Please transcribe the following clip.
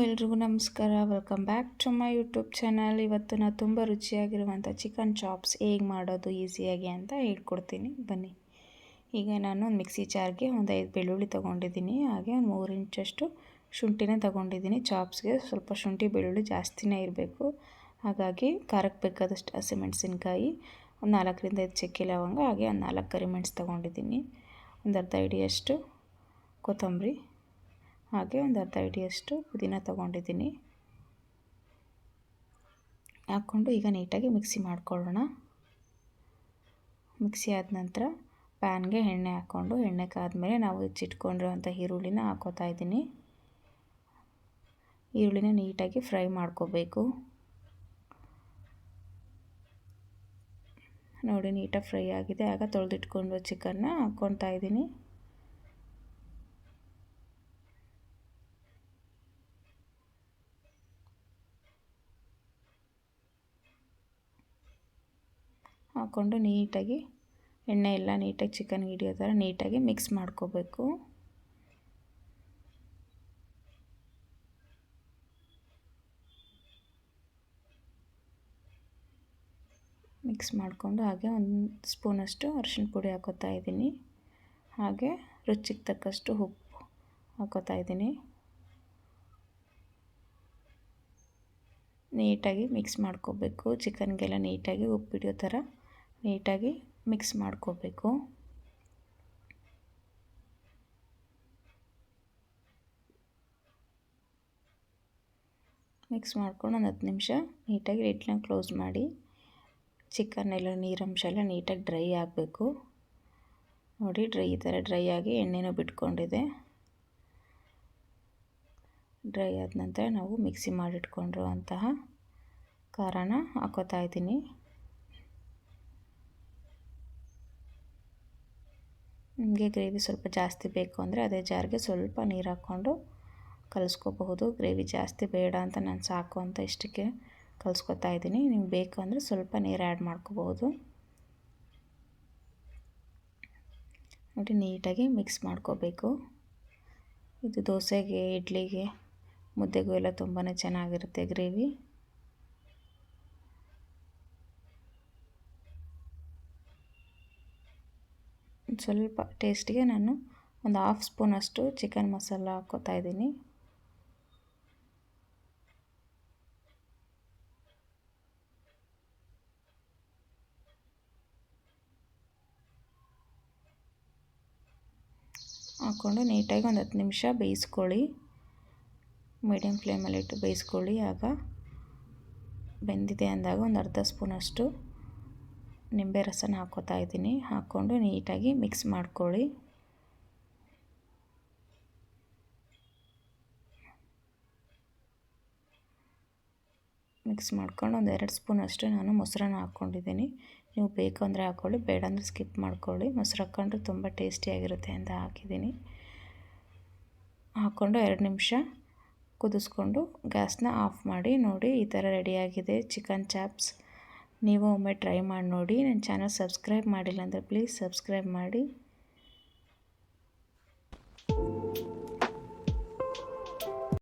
ಎಲ್ರಿಗೂ ನಮಸ್ಕಾರ. Welcome back to my YouTube channel. ಇವತ್ತು ನಾನು ತುಂಬ ರುಚಿಯಾಗಿರುವಂಥ ಚಿಕನ್ ಚಾಪ್ಸ್ ಹೇಗೆ ಮಾಡೋದು ಈಸಿಯಾಗಿ ಅಂತ ಹೇಳ್ಕೊಡ್ತೀನಿ ಬನ್ನಿ. ಈಗ ನಾನು ಒಂದು ಮಿಕ್ಸಿ ಜಾರ್ಗೆ ಒಂದು 5 ಬೆಳ್ಳುಳ್ಳಿ ತೊಗೊಂಡಿದ್ದೀನಿ. ಹಾಗೆ ಒಂದು 3 ಇಂಚಷ್ಟು ಶುಂಠಿನ ತೊಗೊಂಡಿದ್ದೀನಿ. ಚಾಪ್ಸ್ಗೆ ಸ್ವಲ್ಪ ಶುಂಠಿ ಬೆಳ್ಳುಳ್ಳಿ ಜಾಸ್ತಿನೇ ಇರಬೇಕು. ಹಾಗಾಗಿ ಖಾರಕ್ಕೆ ಬೇಕಾದಷ್ಟು ಹಸಿಮೆಣಸಿನ್ಕಾಯಿ, ಒಂದು 4ರಿಂದ 5 ಚಕ್ಕೆ ಲವಂಗ, ಹಾಗೆ ಒಂದು 4 ಕರಿಮೆಣಸು ತೊಗೊಂಡಿದ್ದೀನಿ. ಒಂದು ಅರ್ಧ ಹಿಡಿಯಷ್ಟು ಕೊತ್ತಂಬರಿ, ಹಾಗೆ ಒಂದು ಅರ್ಧ ಹಿಡಿಯಷ್ಟು ಪುದೀನ ತೊಗೊಂಡಿದ್ದೀನಿ. ಹಾಕ್ಕೊಂಡು ಈಗ ನೀಟಾಗಿ ಮಿಕ್ಸಿ ಮಾಡ್ಕೊಳ್ಳೋಣ. ಮಿಕ್ಸಿ ಆದ ನಂತರ ಪ್ಯಾನ್ಗೆ ಎಣ್ಣೆ ಹಾಕ್ಕೊಂಡು, ಎಣ್ಣೆ ಕಾದ್ಮೇಲೆ ನಾವು ಹೆಚ್ಚಿಟ್ಕೊಂಡಿರೋಂಥ ಈರುಳ್ಳಿನ ಹಾಕೋತಾ ಇದ್ದೀನಿ. ಈರುಳ್ಳಿನ ನೀಟಾಗಿ ಫ್ರೈ ಮಾಡ್ಕೋಬೇಕು. ನೋಡಿ, ನೀಟಾಗಿ ಫ್ರೈ ಆಗಿದೆ. ಆಗ ತೊಳೆದಿಟ್ಕೊಂಡು ಚಿಕನ್ನ ಹಾಕ್ಕೊತಾ ಇದ್ದೀನಿ. ಹಾಕ್ಕೊಂಡು ನೀಟಾಗಿ ಎಣ್ಣೆ ಎಲ್ಲ ನೀಟಾಗಿ ಚಿಕನ್ಗೆ ಹಿಡಿಯೋ ಥರ ನೀಟಾಗಿ ಮಿಕ್ಸ್ ಮಾಡ್ಕೋಬೇಕು. ಮಿಕ್ಸ್ ಮಾಡಿಕೊಂಡು ಹಾಗೆ ಒಂದು ಸ್ಪೂನಷ್ಟು ಅರಿಶಿಣ ಪುಡಿ ಹಾಕೋತಾ ಇದ್ದೀನಿ. ಹಾಗೆ ರುಚಿಗೆ ತಕ್ಕಷ್ಟು ಉಪ್ಪು ಹಾಕೋತಾ ಇದ್ದೀನಿ. ನೀಟಾಗಿ ಮಿಕ್ಸ್ ಮಾಡ್ಕೋಬೇಕು. ಚಿಕನ್ಗೆಲ್ಲ ನೀಟಾಗಿ ಉಪ್ಪು ಹಿಡಿಯೋ ಥರ ನೀಟಾಗಿ ಮಿಕ್ಸ್ ಮಾಡ್ಕೋಬೇಕು. ಮಿಕ್ಸ್ ಮಾಡ್ಕೊಂಡು ಒಂದು 10 ನಿಮಿಷ ನೀಟಾಗಿ ಲಿಡ್ನ ಕ್ಲೋಸ್ ಮಾಡಿ. ಚಿಕನ್ನೆಲ್ಲ ನೀರಂಶ ಎಲ್ಲ ನೀಟಾಗಿ ಡ್ರೈ ಆಗಬೇಕು. ನೋಡಿ, ಈ ಥರ ಡ್ರೈ ಆಗಿ ಎಣ್ಣೆನೂ ಬಿಟ್ಕೊಂಡಿದೆ. ಡ್ರೈ ಆದ ನಂತರ ನಾವು ಮಿಕ್ಸಿ ಮಾಡಿಟ್ಕೊಂಡಿರುವಂತಹ ಖಾರನ ಹಾಕೋತಾ ಇದ್ದೀನಿ. ನಿಮಗೆ ಗ್ರೇವಿ ಸ್ವಲ್ಪ ಜಾಸ್ತಿ ಬೇಕು ಅಂದರೆ ಅದೇ ಜಾರ್ಗೆ ಸ್ವಲ್ಪ ನೀರು ಹಾಕ್ಕೊಂಡು ಕಲಿಸ್ಕೋಬಹುದು. ಗ್ರೇವಿ ಜಾಸ್ತಿ ಬೇಡ ಅಂತ ನಾನು ಸಾಕು ಅಂತ ಇಷ್ಟಕ್ಕೆ ಕಲಿಸ್ಕೊತಾ ಇದ್ದೀನಿ. ನಿಮ್ಗೆ ಬೇಕು ಅಂದರೆ ಸ್ವಲ್ಪ ನೀರು ಆ್ಯಡ್ ಮಾಡ್ಕೋಬಹುದು. ನೋಡಿ, ನೀಟಾಗಿ ಮಿಕ್ಸ್ ಮಾಡ್ಕೋಬೇಕು. ಇದು ದೋಸೆಗೆ, ಇಡ್ಲಿಗೆ, ಮುದ್ದೆಗೂ ಎಲ್ಲ ತುಂಬಾ ಚೆನ್ನಾಗಿರುತ್ತೆ ಗ್ರೇವಿ. ಸ್ವಲ್ಪ ಟೇಸ್ಟಿಗೆ ನಾನು ಒಂದು 1/2 ಸ್ಪೂನಷ್ಟು ಚಿಕನ್ ಮಸಾಲ ಹಾಕ್ಕೋತಾ ಇದ್ದೀನಿ. ಹಾಕ್ಕೊಂಡು ನೀಟಾಗಿ ಒಂದು 10 ನಿಮಿಷ ಬೇಯಿಸ್ಕೊಳ್ಳಿ. ಮೀಡಿಯಮ್ ಫ್ಲೇಮಲ್ಲಿಟ್ಟು ಬೇಯಿಸ್ಕೊಳ್ಳಿ. ಆಗ ಬೆಂದಿದೆ ಅಂದಾಗ ಒಂದು ಅರ್ಧ ಸ್ಪೂನಷ್ಟು ನಿಂಬೆ ರಸನ ಹಾಕ್ಕೋತಾ ಇದ್ದೀನಿ. ಹಾಕ್ಕೊಂಡು ನೀಟಾಗಿ ಮಿಕ್ಸ್ ಮಾಡ್ಕೊಳ್ಳಿ. ಮಿಕ್ಸ್ ಮಾಡ್ಕೊಂಡು ಒಂದು 2 ಸ್ಪೂನಷ್ಟು ನಾನು ಮೊಸರನ್ನ ಹಾಕ್ಕೊಂಡಿದ್ದೀನಿ. ನೀವು ಬೇಕು ಅಂದರೆ ಹಾಕ್ಕೊಳ್ಳಿ, ಬೇಡ ಅಂದರೆ ಸ್ಕಿಪ್ ಮಾಡ್ಕೊಳ್ಳಿ. ಮೊಸರು ಹಾಕ್ಕೊಂಡ್ರೆ ತುಂಬ ಟೇಸ್ಟಿಯಾಗಿರುತ್ತೆ ಅಂತ ಹಾಕಿದ್ದೀನಿ. ಹಾಕ್ಕೊಂಡು 2 ನಿಮಿಷ ಕುದಿಸ್ಕೊಂಡು ಗ್ಯಾಸ್ನ ಆಫ್ ಮಾಡಿ. ನೋಡಿ, ಈ ಥರ ರೆಡಿಯಾಗಿದೆ ಚಿಕನ್ ಚಾಪ್ಸ್. ನೀವು ಒಮ್ಮೆ ಟ್ರೈ ಮಾಡಿ ನೋಡಿ. ನನ್ನ ಚಾನಲ್ ಸಬ್ಸ್ಕ್ರೈಬ್ ಮಾಡಿಲ್ಲ ಅಂದರೆ ಪ್ಲೀಸ್ ಸಬ್ಸ್ಕ್ರೈಬ್ ಮಾಡಿ.